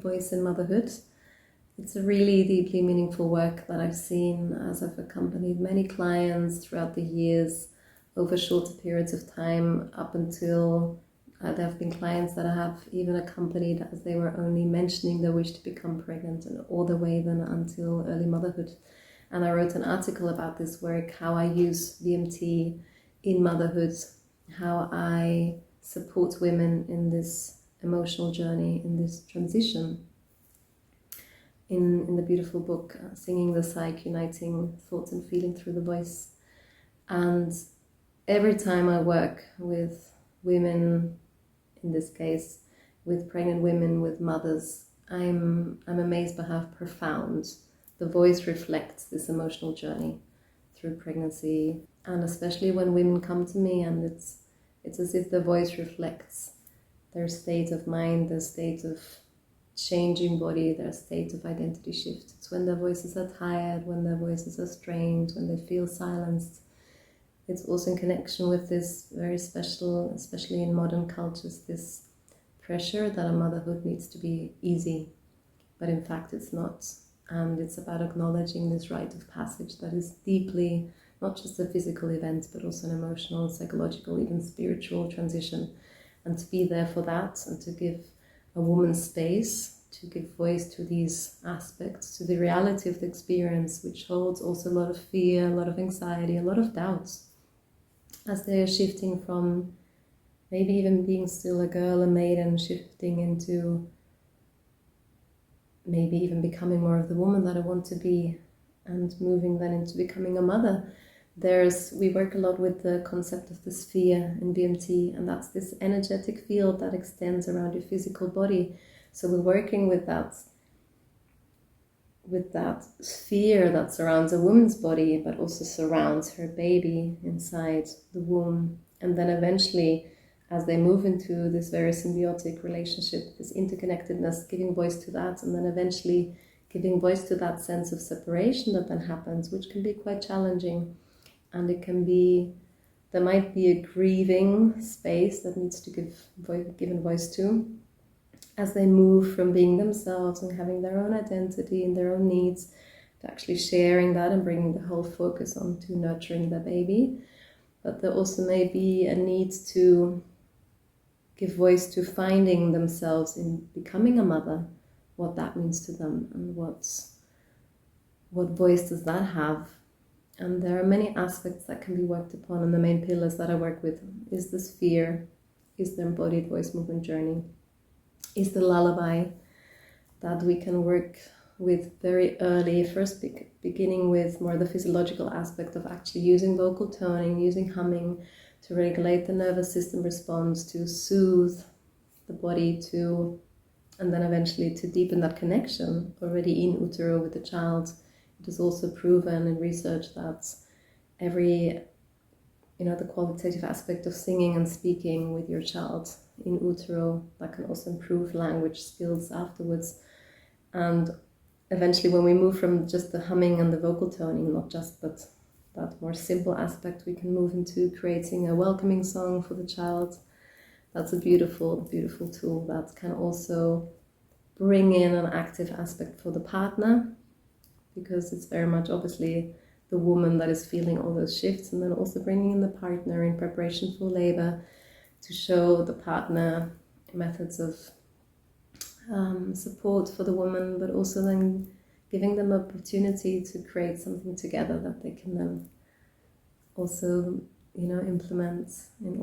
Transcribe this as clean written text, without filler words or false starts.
voice in motherhood. It's a really deeply meaningful work that I've seen as I've accompanied many clients throughout the years over shorter periods of time up until there have been clients that I have even accompanied as they were only mentioning their wish to become pregnant, and all the way then until early motherhood. And I wrote an article about this work, how I use VMT in motherhood, how I support women in this emotional journey, in this transition, in the beautiful book, Singing the Psyche, Uniting Thoughts and Feeling Through the Voice. And every time I work with women, in this case, with pregnant women, with mothers, I'm amazed by how profound the voice reflects this emotional journey through pregnancy. And especially when women come to me, and it's as if the voice reflects their state of mind, their state of changing body, their state of identity shift. It's when their voices are tired, when their voices are strained, when they feel silenced. It's also in connection with this very special, especially in modern cultures, this pressure that a motherhood needs to be easy, but in fact it's not. And it's about acknowledging this rite of passage that is deeply, not just a physical event, but also an emotional, psychological, even spiritual transition. And to be there for that, and to give a woman space, to give voice to these aspects, to the reality of the experience, which holds also a lot of fear, a lot of anxiety, a lot of doubts, as they are shifting from maybe even being still a girl, a maiden, shifting into maybe even becoming more of the woman that I want to be, and moving then into becoming a mother. We work a lot with the concept of the sphere in VMT, and that's this energetic field that extends around your physical body. So we're working with that sphere that surrounds a woman's body, but also surrounds her baby inside the womb. And then eventually, as they move into this very symbiotic relationship, this interconnectedness, giving voice to that, and then eventually giving voice to that sense of separation that then happens, which can be quite challenging. And there might be a grieving space that needs to given voice to, as they move from being themselves and having their own identity and their own needs, to actually sharing that and bringing the whole focus onto nurturing the baby. But there also may be a need to give voice to finding themselves in becoming a mother, what that means to them, and what voice does that have. And there are many aspects that can be worked upon, and the main pillars that I work with is the sphere, is the embodied voice movement journey, is the lullaby that we can work with very early, first beginning with more the physiological aspect of actually using vocal toning, using humming to regulate the nervous system response, to soothe the body, and then eventually to deepen that connection already in utero with the child. It is also proven in research that the qualitative aspect of singing and speaking with your child in utero, that can also improve language skills afterwards. And eventually, when we move from just the humming and the vocal toning, not just, but that more simple aspect, we can move into creating a welcoming song for the child. That's a beautiful, beautiful tool that can also bring in an active aspect for the partner, because it's very much obviously the woman that is feeling all those shifts, and then also bringing in the partner in preparation for labor to show the partner methods of support for the woman, but also then giving them opportunity to create something together that they can then also implement in all